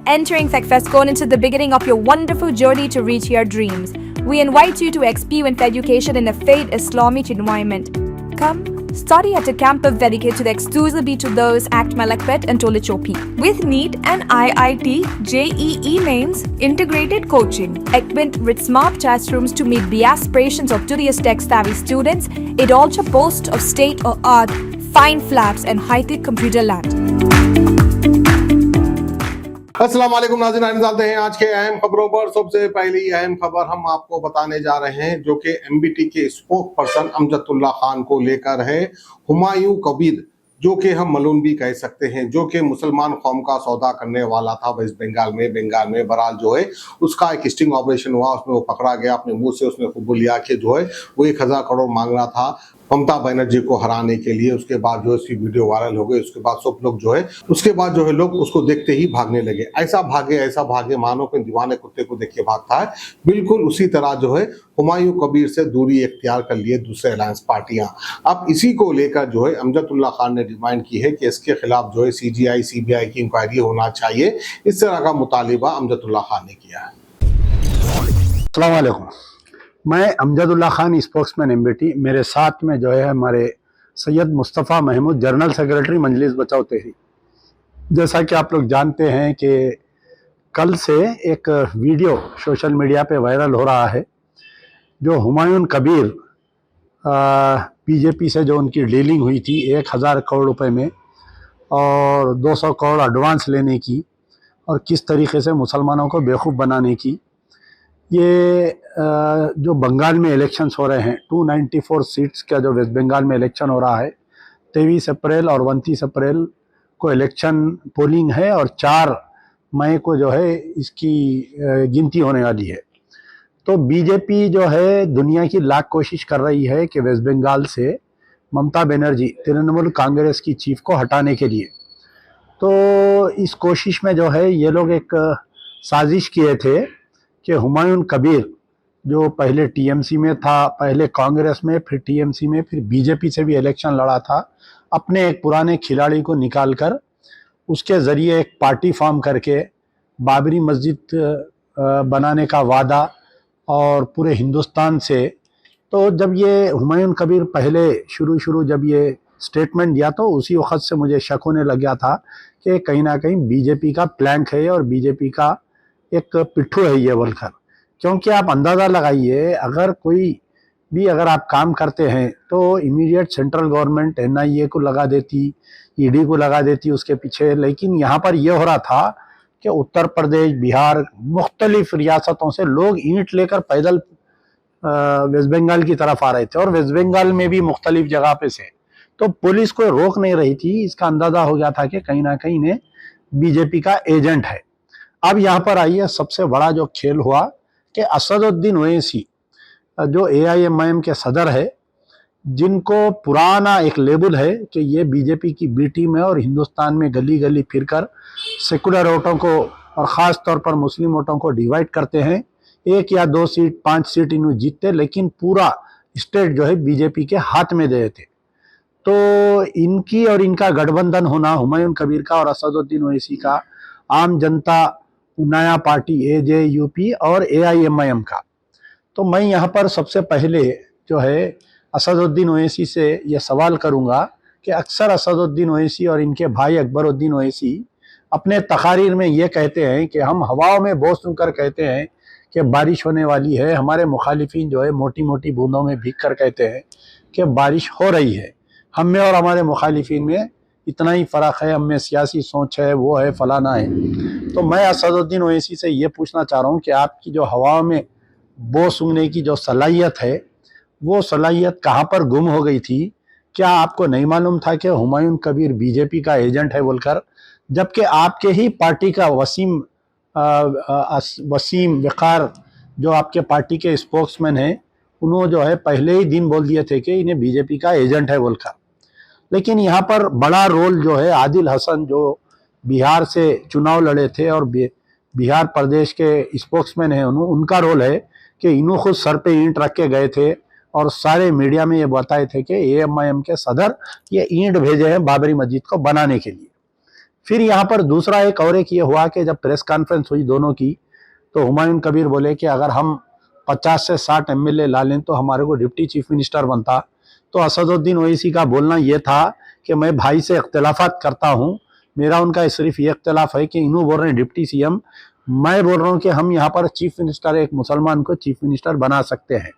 entering Techfestcon into the beginning of your wonderful journey to reach your dreams. We invite you to experience education in a faith Islamic environment. Come, study at a campus dedicated to the exclusively to those at Malakpet and Tolichopi. With NEET and IIT JEE mains integrated coaching, equipped with smart classrooms to meet the aspirations of today's tech-savvy students, it also boasts of state-of-the-art fine flats and high-tech computer lab. अस्सलाम वालेकुम नाज़रीन, जानते हैं आज के अहम खबरों पर। सबसे पहली अहम खबर हम आपको बताने जा रहे हैं जो कि एमबीटी के स्पोक पर्सन अमजदुल्ला खान को लेकर है। हुमायूं कबीर, जो कि हम मलून भी कह सकते हैं, जो कि मुसलमान कौम का सौदा करने वाला था वेस्ट बंगाल में बहरहाल जो है उसका एक स्टिंग ऑपरेशन हुआ, उसमें वो पकड़ा गया। अपने मुंह से उसने कबूल लिया कि जो है वो 1000 करोड़ मांगना था ममता बनर्जी को हराने के लिए। उसके बाद जो है उसकी वीडियो वायरल हो गई। उसके बाद सब लोग जो है लोग उसको देखते ही भागने लगे। ऐसा भागे मानो कि दीवाने कुत्ते को देख के भागता है। बिल्कुल उसी तरह जो है हुमायूं कबीर से दूरी इख्तियार कर लिए दूसरे अलायंस पार्टियां। अब इसी को लेकर जो है अमजदुल्ला खान ने डिमांड की है कि इसके खिलाफ जो है सीबीआई की इंक्वायरी होना चाहिए। इस तरह का मुतालिबा अमजदुल्ला खान ने किया है। अस्सलाम वालेकुम, मैं अमजदुल्ला खान, स्पोक्समैन एमबीटी। मेरे साथ में जो है हमारे सैयद मुस्तफ़ा महमूद, जनरल सेक्रेटरी मजलिस बचाओ तहरीक। जैसा कि आप लोग जानते हैं कि कल से एक वीडियो सोशल मीडिया पे वायरल हो रहा है जो हुमायूं कबीर बीजेपी से जो उनकी डीलिंग हुई थी 1000 करोड़ रुपए में और 200 करोड़ एडवांस लेने की और किस तरीके से मुसलमानों को बेवकूफ़ बनाने की। ये जो बंगाल में इलेक्शंस हो रहे हैं, 294 सीट्स का जो वेस्ट बंगाल में इलेक्शन हो रहा है, 23 अप्रैल और 29 अप्रैल को इलेक्शन पोलिंग है और 4 मई को जो है इसकी गिनती होने वाली है। तो बीजेपी जो है दुनिया की लाख कोशिश कर रही है कि वेस्ट बंगाल से ममता बनर्जी, तृणमूल कांग्रेस की चीफ को हटाने के लिए। तो इस कोशिश में जो है ये लोग एक साजिश किए थे कि हुमायूं कबीर जो पहले टीएमसी में था, पहले कांग्रेस में, फिर टीएमसी में, फिर बीजेपी से भी इलेक्शन लड़ा था, अपने एक पुराने खिलाड़ी को निकालकर उसके ज़रिए एक पार्टी फॉर्म करके बाबरी मस्जिद बनाने का वादा और पूरे हिंदुस्तान से। तो जब ये हुमायूं कबीर पहले शुरू जब ये स्टेटमेंट दिया तो उसी वक्त से मुझे शक होने लग गया था कि कहीं ना कहीं बीजेपी का प्लैंक है और बीजेपी का एक पिट्ठू है ये बोलकर। क्योंकि आप अंदाज़ा लगाइए, अगर आप काम करते हैं तो इमीडिएट सेंट्रल गवर्नमेंट एनआईए को लगा देती, ईडी को लगा देती उसके पीछे। लेकिन यहाँ पर यह हो रहा था कि उत्तर प्रदेश, बिहार, मुख्तलिफ रियासतों से लोग ईंट लेकर पैदल वेस्ट बंगाल की तरफ आ रहे थे और वेस्ट बंगाल में भी मुख्तलिफ जगह पे से। तो पुलिस को रोक नहीं रही थी। इसका अंदाज़ा हो गया था कि कहीं ना कहीं ने बीजेपी का एजेंट है। अब यहाँ पर आइए, सबसे बड़ा जो खेल हुआ कि असदुद्दीन ओवैसी जो एआईएमआईएम के सदर है, जिनको पुराना एक लेबल है कि ये बीजेपी की बी टीम है और हिंदुस्तान में गली गली फिरकर सेकुलर वोटों को और ख़ास तौर पर मुस्लिम वोटों को डिवाइड करते हैं। 1 या 2 सीट, 5 सीट इन्हें जीतते, लेकिन पूरा स्टेट जो है बीजेपी के हाथ में दे थे। तो इनकी और इनका गठबंधन होना, हुमायूं कबीर का और असदुद्दीन ओवैसी का, आम जनता नया पार्टी एजेयूपी और एआईएमआईएम का। तो मैं यहाँ पर सबसे पहले जो है असदुद्दीन ओवैसी से ये सवाल करूँगा कि अक्सर असदुद्दीन ओवैसी और इनके भाई अकबरुद्दीन ओवैसी अपने तकारीर में ये कहते हैं कि हम हवाओं में बहुत सुनकर कहते हैं कि बारिश होने वाली है। हमारे मुखालिफिन जो है मोटी मोटी बूंदों में भीग कर कहते हैं कि बारिश हो रही है। हम में और हमारे मुखालिफिन में इतना ही फ़र्क है, हम में सियासी सोच है, वो है, फलाना है। तो मैं असदुद्दीन ओवैसी से ये पूछना चाह रहा हूँ कि आपकी जो हवाओं में बो सूंघने की जो सलाहियत है, वो सलाहियत कहाँ पर गुम हो गई थी? क्या आपको नहीं मालूम था कि हुमायूं कबीर बीजेपी का एजेंट है बोलकर, जबकि आपके ही पार्टी का वसीम वक़ार जो आपके पार्टी के स्पोक्समैन हैं, उन्होंने जो है पहले ही दिन बोल दिए थे कि इन्हें बीजेपी का एजेंट है बोलकर। लेकिन यहाँ पर बड़ा रोल जो है आदिल हसन, जो बिहार से चुनाव लड़े थे और बिहार प्रदेश के स्पोक्समैन हैं, उनका रोल है कि इन्हों खुद सर पे ईंट रख के गए थे और सारे मीडिया में ये बताए थे कि एएमआईएम के सदर ये ईंट भेजे हैं बाबरी मस्जिद को बनाने के लिए। फिर यहाँ पर दूसरा एक और एक ये हुआ कि जब प्रेस कॉन्फ्रेंस हुई दोनों की, तो हुमायूं कबीर बोले कि अगर हम 50 से 60 एमएलए ला लें तो हमारे को डिप्टी चीफ मिनिस्टर बनता। तो असदुद्दीन ओवैसी का बोलना ये था कि मैं भाई से इख्तिलाफात करता हूँ, मेरा उनका सिर्फ ये इख्तिलाफ है कि इन्हों बोल रहे हैं डिप्टी सीएम, मैं बोल रहा हूँ कि हम यहाँ पर चीफ मिनिस्टर, एक मुसलमान को चीफ मिनिस्टर बना सकते हैं।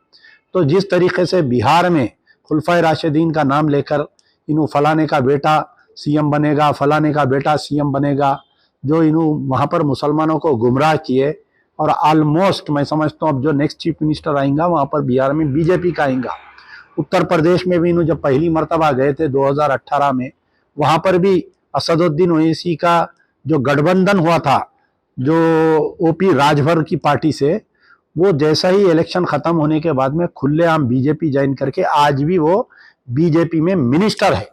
तो जिस तरीके से बिहार में खुलफाए राशिदीन का नाम लेकर इन्हों फलाने का बेटा सीएम बनेगा, फलाने का बेटा सीएम बनेगा, जो इन्हों वहाँ पर मुसलमानों को गुमराह किए, और ऑलमोस्ट मैं समझता हूँ अब जो नेक्स्ट चीफ मिनिस्टर आएगा वहाँ पर बिहार में बीजेपी का आएगा। उत्तर प्रदेश में भी इन्हों जब पहली मर्तबा गए थे 2018 में, वहाँ पर भी असदुद्दीन ओवैसी का जो गठबंधन हुआ था जो ओपी राजभर की पार्टी से, वो जैसा ही इलेक्शन खत्म होने के बाद में खुलेआम बीजेपी ज्वाइन करके आज भी वो बीजेपी में मिनिस्टर है।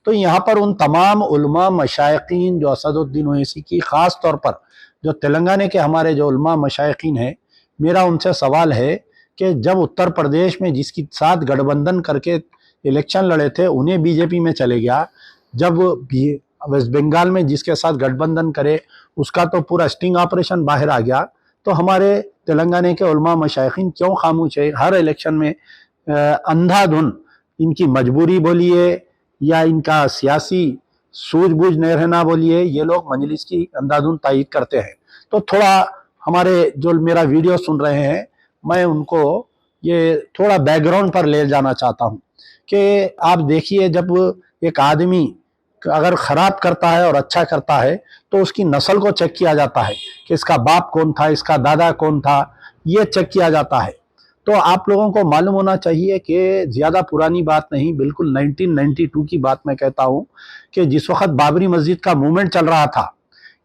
तो यहाँ पर उन तमाम उलमा मशाइखीन जो असदुद्दीन ओवैसी की, ख़ास तौर पर जो तेलंगाना के हमारे जो उलमा मशाइखीन हैं, मेरा उनसे सवाल है कि जब उत्तर प्रदेश में जिसके साथ गठबंधन करके इलेक्शन लड़े थे उन्हें बीजेपी में चले गया, जब वेस्ट बंगाल में जिसके साथ गठबंधन करे उसका तो पूरा स्टिंग ऑपरेशन बाहर आ गया, तो हमारे तेलंगाना के उलमा मशाइखीन क्यों खामोश है? हर इलेक्शन में अंधाधुन, इनकी मजबूरी बोलिए या इनका सियासी सूझबूझ नहीं रहना बोलिए, ये लोग मजलिस की अंधाधुन तायीद करते हैं। तो थोड़ा हमारे जो मेरा वीडियो सुन रहे हैं, मैं उनको ये थोड़ा बैकग्राउंड पर ले जाना चाहता हूँ कि आप देखिए, जब एक आदमी अगर खराब करता है और अच्छा करता है तो उसकी नस्ल को चेक किया जाता है कि इसका बाप कौन था, इसका दादा कौन था, ये चेक किया जाता है। तो आप लोगों को मालूम होना चाहिए कि ज़्यादा पुरानी बात नहीं, बिल्कुल 1992 की बात मैं कहता हूँ कि जिस वक्त बाबरी मस्जिद का मूवमेंट चल रहा था,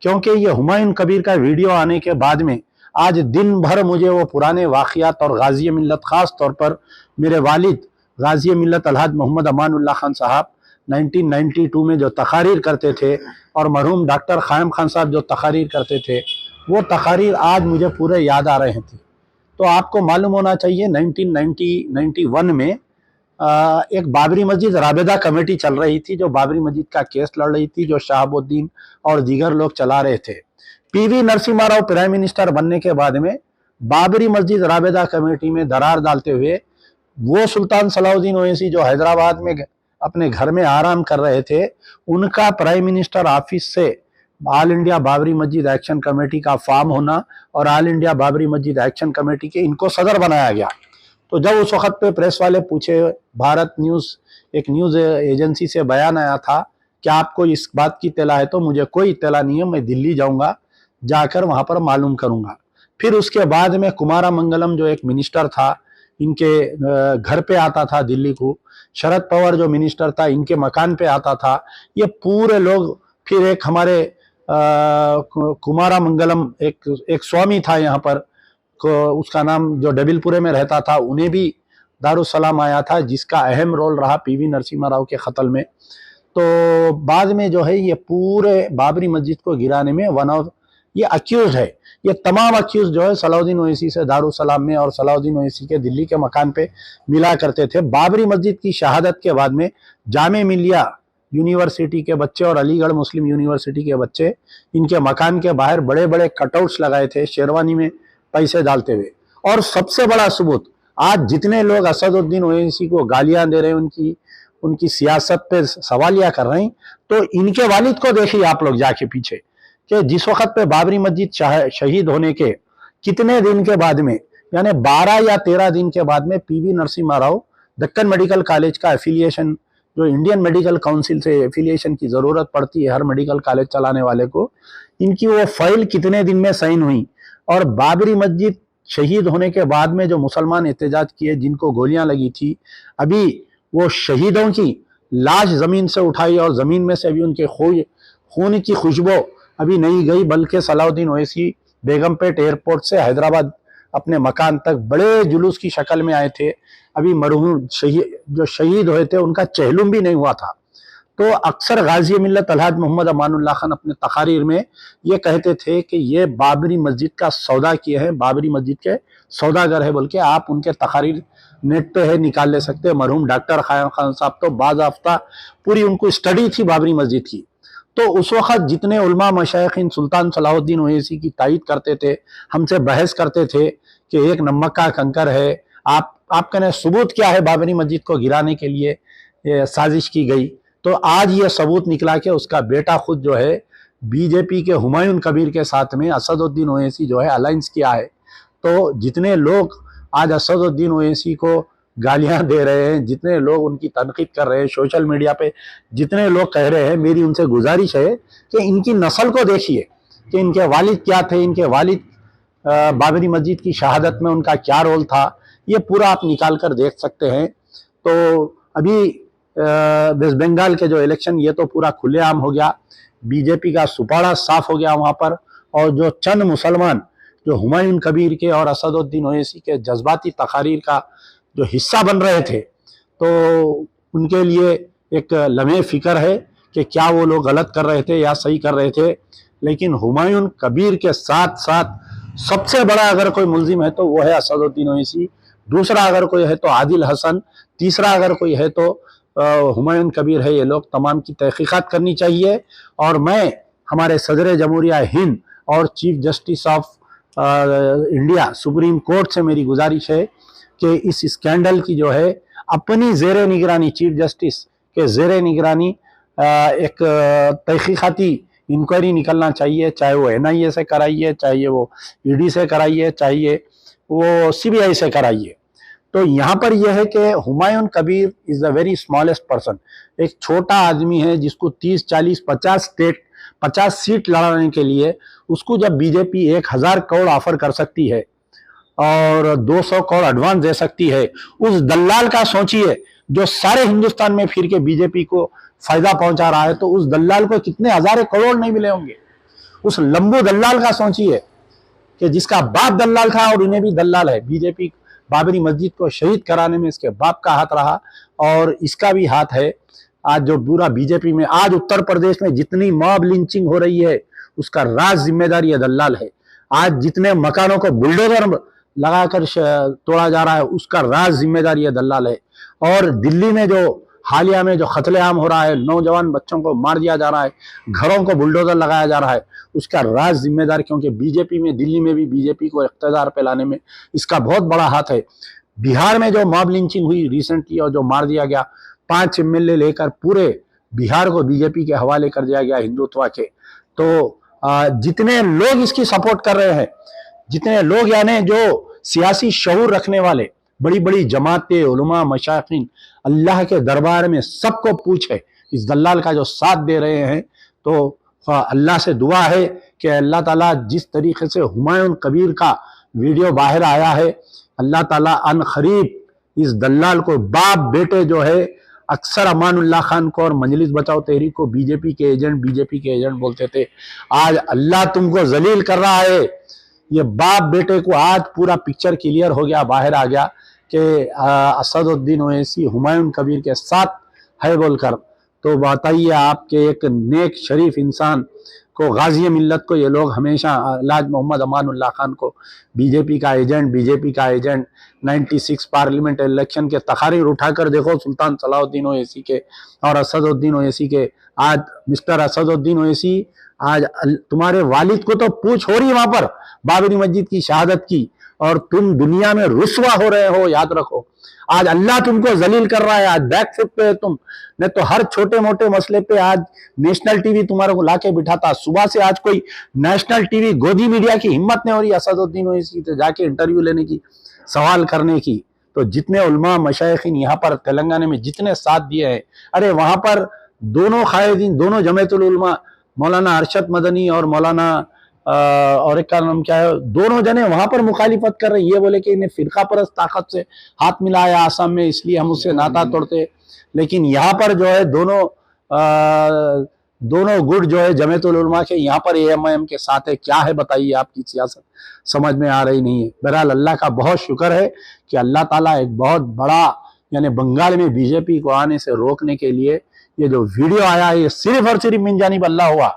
क्योंकि ये हुमायूं कबीर का वीडियो आने के बाद में आज दिन भर मुझे वो पुराने वाक़ियात और गाज़ी मिल्लत, ख़ास तौर पर मेरे वालिद गाज़ी मिल्लत अलहाज मोहम्मद अमानुल्लाह खान साहब 1992 में जो तकारीर करते थे, और मरहूम डॉक्टर ख़ायम खान साहब जो तकारीर करते थे, वो तकारीर आज मुझे पूरे याद आ रहे थे। तो आपको मालूम होना चाहिए 1991 में एक बाबरी मस्जिद राबेदा कमेटी चल रही थी, जो बाबरी मस्जिद का केस लड़ रही थी, जो शहाबुद्दीन और दीगर लोग चला रहे थे। PV Narasimha Rao prime minister बनने के बाद में बाबरी मस्जिद राबेदा कमेटी में दरार डालते हुए वो सुल्तान सलाउद्दीन ओवैसी जो हैदराबाद में अपने घर में आराम कर रहे थे, उनका प्राइम मिनिस्टर ऑफिस से ऑल इंडिया बाबरी मस्जिद एक्शन कमेटी का फॉर्म होना और ऑल इंडिया बाबरी मस्जिद एक्शन कमेटी के इनको सदर बनाया गया। तो जब उस वक्त पे प्रेस वाले पूछे, भारत न्यूज़ एक न्यूज़ एजेंसी से बयान आया था कि आपको इस बात की इत्तला है, तो मुझे कोई इत्तला नहीं है, मैं दिल्ली जाऊंगा, जाकर वहां पर मालूम करूंगा। फिर उसके बाद में कुमारा मंगलम जो एक मिनिस्टर था, इनके घर पे आता था दिल्ली को, शरद पवार जो मिनिस्टर था इनके मकान पे आता था, ये पूरे लोग। फिर एक हमारे कुमारा मंगलम एक स्वामी था यहाँ पर, उसका नाम जो डबिलपुरे में रहता था, उन्हें भी दारुसलाम आया था, जिसका अहम रोल रहा पीवी नरसिम्हा राव के कत्ल में। तो बाद में जो है ये पूरे बाबरी मस्जिद को गिराने में वन ऑफ ये अक्यूज है। ये तमाम अक्यूज जो है सलाउद्दीन ओवैसी से दारुसलाम में और सलाउद्दीन ओवैसी के दिल्ली के मकान पे मिला करते थे। बाबरी मस्जिद की शहादत के बाद में जामे मिलिया यूनिवर्सिटी के बच्चे और अलीगढ़ मुस्लिम यूनिवर्सिटी के बच्चे इनके मकान के बाहर बड़े बड़े कटआउट्स लगाए थे शेरवानी में पैसे डालते हुए। और सबसे बड़ा सबूत, आज जितने लोग असदुद्दीन ओवैसी को गालियां दे रहे हैं, उनकी सियासत पे सवालिया कर रहे हैं, तो इनके वालिद को देखिए आप लोग जाके पीछे, कि जिस वक्त पे बाबरी मस्जिद शहीद होने के कितने दिन के बाद में, यानी 12 या 13 दिन के बाद में PV Narasimha Rao Deccan medical college का एफिलिएशन, जो इंडियन मेडिकल काउंसिल से एफिलिएशन की जरूरत पड़ती है हर मेडिकल कॉलेज चलाने वाले को, इनकी वो फाइल कितने दिन में साइन हुई। और बाबरी मस्जिद शहीद होने के बाद में जो मुसलमान एहतजाज किए, जिनको गोलियां लगी थी, अभी वो शहीदों की लाश जमीन से उठाई और जमीन में से अभी उनके खून की खुशबू अभी नहीं गई, बल्कि सलाउद्दीन ओवैसी बेगमपेट एयरपोर्ट से हैदराबाद अपने मकान तक बड़े जुलूस की शक्ल में आए थे। अभी मरहूम जो शहीद हुए थे उनका चहलुम भी नहीं हुआ था। तो अक्सर गाजी मिल्लत अलहाज मोहम्मद अमानुल्लाह खान अपने तकारीर में ये कहते थे कि ये बाबरी मस्जिद का सौदा किए हैं, बाबरी मस्जिद के सौदागर है, बल्कि आप उनके तकारीर नेट पे है, निकाल ले सकते हैं। मरहूम डॉक्टर ख़ायम खान साहब तो बाज़ाफ्ता पूरी उनको स्टडी थी बाबरी मस्जिद की। तो उस वक़्त जितने उलमा मशाइखीन सुल्तान सलाहुद्दीन ओवैसी की तायीद करते थे, हमसे बहस करते थे कि एक नमक का कंकर है, आप कहने सबूत क्या है बाबरी मस्जिद को गिराने के लिए ये साजिश की गई। तो आज ये सबूत निकला कि उसका बेटा खुद जो है बीजेपी के हुमायूं कबीर के साथ में असदुद्दीन ओवैसी जो है अलायंस किया है। तो जितने लोग आज असदुद्दीन ओवैसी को गालियां दे रहे हैं, जितने लोग उनकी तनकीद कर रहे हैं सोशल मीडिया पे, जितने लोग कह रहे हैं, मेरी उनसे गुजारिश है कि इनकी नस्ल को देखिए कि इनके वालिद क्या थे, इनके वालिद बाबरी मस्जिद की शहादत में उनका क्या रोल था, ये पूरा आप निकाल कर देख सकते हैं। तो अभी वेस्ट बंगाल के जो इलेक्शन ये तो पूरा खुलेआम हो गया, बीजेपी का सुपाड़ा साफ हो गया वहाँ पर, और जो चंद मुसलमान जो हुमायूं कबीर के और असदुद्दीन ओवैसी के जज्बाती तकारीर का जो हिस्सा बन रहे थे, तो उनके लिए एक लम्हे फिक्र है कि क्या वो लोग गलत कर रहे थे या सही कर रहे थे। लेकिन हुमायूं कबीर के साथ साथ सबसे बड़ा अगर कोई मुल्जिम है तो वो है असदुद्दीन ओवैसी, दूसरा अगर कोई है तो आदिल हसन, तीसरा अगर कोई है तो हुमायूं कबीर है। ये लोग तमाम की तहकीकात करनी चाहिए। और मैं हमारे सदर जमहूरिया हिंद और chief justice of India supreme court से मेरी गुजारिश है कि इस स्कैंडल की जो है अपनी ज़ेरे निगरानी, चीफ जस्टिस के ज़ेरे निगरानी एक तहकीकाती इंक्वायरी निकलना चाहिए, चाहे वो NIA से कराइए, चाहे वो ED से कराइए, चाहे वो CBI से कराइए। तो यहाँ पर यह है कि Humayun Kabir is the very smallest person, एक छोटा आदमी है जिसको 30, 40, 50 सीट लड़ाने के लिए उसको जब बीजेपी 1000 करोड़ ऑफर कर सकती है और 200 करोड़ एडवांस दे सकती है, उस दल्लाल का सोचिए जो सारे हिंदुस्तान में फिर के बीजेपी को फायदा पहुंचा रहा है, तो उस दल्लाल को कितने हजारों करोड़ नहीं मिले होंगे। उस लंबू दल्लाल का सोचिए कि जिसका बाप दल्लाल था और इन्हें भी दल्लाल है। बीजेपी बाबरी मस्जिद को शहीद कराने में इसके बाप का हाथ रहा और इसका भी हाथ है। आज जो पूरा बीजेपी में, आज उत्तर प्रदेश में जितनी मॉब लिंचिंग हो रही है उसका राज जिम्मेदार ये दल्लाल है। आज जितने मकानों को बुलडोजर लगाकर तोड़ा जा रहा है उसका राज जिम्मेदार ये दल्लाल है। और दिल्ली में जो हालिया में जो कत्लेआम हो रहा है, नौजवान बच्चों को मार दिया जा रहा है, घरों को बुलडोजर लगाया जा रहा है, उसका राज जिम्मेदार, क्योंकि बीजेपी में, दिल्ली में भी बीजेपी को इख्तियार पे लाने में इसका बहुत बड़ा हाथ है। बिहार में जो मॉब लिंचिंग हुई रिसेंटली और जो मार दिया गया, 5 MLA लेकर पूरे बिहार को बीजेपी के हवाले कर दिया गया हिंदुत्व के। तो जितने लोग इसकी सपोर्ट कर रहे हैं, जितने लोग यानी जो सियासी शऊर रखने वाले, बड़ी बड़ी जमातें, उलमा, मशाइखीन अल्लाह के दरबार में सबको पूछे इस दल्लाल का जो साथ दे रहे हैं। तो अल्लाह से दुआ है कि अल्लाह ताला जिस तरीके से हुमायूं कबीर का वीडियो बाहर आया है, अल्लाह ताला अन करीब इस दल्लाल को, बाप बेटे जो है अक्सर अमानुल्लाह खान को और मजलिस बचाओ तहरीक को बीजेपी के एजेंट बोलते थे, आज अल्लाह तुमको जलील कर रहा है। ये बाप बेटे को आज पूरा पिक्चर क्लियर हो गया, बाहर आ गया कि असदुद्दीन ओवैसी हुमायूं कबीर के साथ है बोलकर। तो बताइए आपके एक नेक शरीफ इंसान को, गाजी मिल्लत को, ये लोग हमेशा लाज मोहम्मद अमानुल्लाह खान को बीजेपी का एजेंट 96 पार्लियामेंट इलेक्शन के तकारीर उठाकर देखो सुल्तान सलाहुद्दीन ओवैसी के और असदुद्दीन ओवैसी के। आज मिस्टर असदुद्दीन ओवैसी, आज तुम्हारे वालिद को तो पूछ हो रही वहां पर बाबरी मस्जिद की शहादत की, और तुम दुनिया में रुस्वा हो रहे हो, याद रखो। आज अल्लाह तुमको जलील कर रहा है, आज बैक फुट पे तुम, नहीं तो हर छोटे मोटे मसले पे आज नेशनल टीवी तुम्हारे को लाके बिठाता। सुबह से आज कोई नेशनल टीवी, गोदी मीडिया की हिम्मत नहीं हो रही असदुद्दीन ओवैसी से जाके इंटरव्यू लेने की, सवाल करने की। तो जितने उलमा मशाइखीन यहाँ पर तेलंगाना में जितने साथ दिए हैं, अरे वहां पर दोनों कायदीन, दोनों जमातुल उलमा, मौलाना अरशद मदनी और मौलाना और एक का नाम क्या है, दोनों जने वहां पर मुखालिफत कर रहे हैं। ये बोले कि इन्हें फिरका परस्त ताकत से हाथ मिलाया आसाम में, इसलिए हम उससे नाता तोड़ते। लेकिन यहाँ पर जो है दोनों गुट जो है जमातुल उलमा के, यहाँ पर AMIM के साथ है। क्या है बताइए, आपकी सियासत समझ में आ रही नहीं है। बहरहाल अल्लाह का बहुत शुक्र है कि अल्लाह ताला एक बहुत बड़ा, यानी बंगाल में बीजेपी को आने से रोकने के लिए ये जो वीडियो आया है, ये सिर्फ और सिर्फ मिन जानिब अल्लाह हुआ,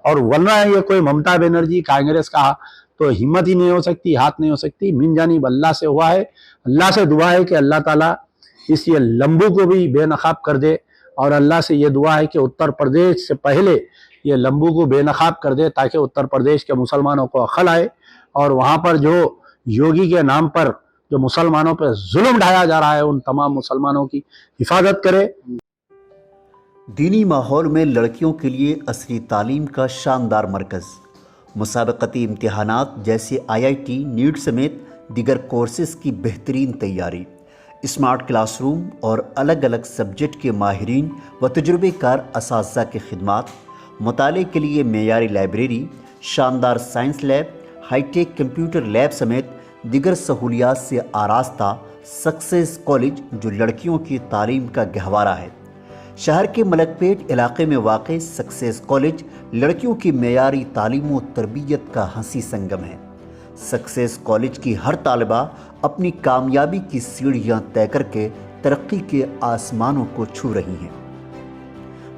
और वरना ये कोई ममता बनर्जी, कांग्रेस का तो हिम्मत ही नहीं हो सकती, हाथ नहीं हो सकती। मिन जानिब अल्लाह से हुआ है। अल्लाह से दुआ है कि अल्लाह ताला इस ये लंबू को भी बेनकाब कर दे और अल्लाह से ये दुआ है कि उत्तर प्रदेश से पहले ये लंबू को बेनकाब कर दे, ताकि उत्तर प्रदेश के मुसलमानों को अक्ल आए और वहाँ पर जो योगी के नाम पर जो मुसलमानों पर जुल्म ढाया जा रहा है उन तमाम मुसलमानों की हिफाजत करे। दीनी माहौल में लड़कियों के लिए असली तालीम का शानदार मरकज़, मुसाबकती इम्तिहानात जैसे IIT, नीट समेत दीगर कोर्सेज़ की बेहतरीन तैयारी, स्मार्ट क्लासरूम और अलग अलग सब्जेक्ट के माहिरीन व तजुर्बेकार असातिज़ा की खिदमात, मुताले के लिए मेयारी लाइब्रेरी, शानदार science lab, hi tech computer lab समेत दीगर सहूलियात से आरास्ता सक्सेस कॉलेज जो लड़कियों की तालीम का गहवारा है। शहर के मलकपेट इलाके में वाक़ सक्सेस कॉलेज लड़कियों की मेयारी तालीम व तरबियत का हंसी संगम है। सक्सेस कॉलेज की हर तालिबा अपनी कामयाबी की सीढ़ियां तय करके तरक्की के आसमानों को छू रही हैं।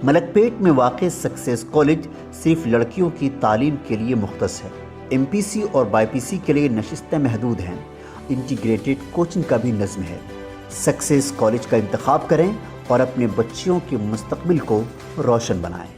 मलकपेट में वाक़ सक्सेस कॉलेज सिर्फ लड़कियों की तालीम के लिए मुख्तस है। MPC और BPC के लिए नशिस्तें महदूद हैं। इंटीग्रेटेड कोचिंग का भी नज़्म है। सक्सेस कॉलेज का इंतखाब करें और अपने बच्चियों के मुस्तकबिल को रोशन बनाएं।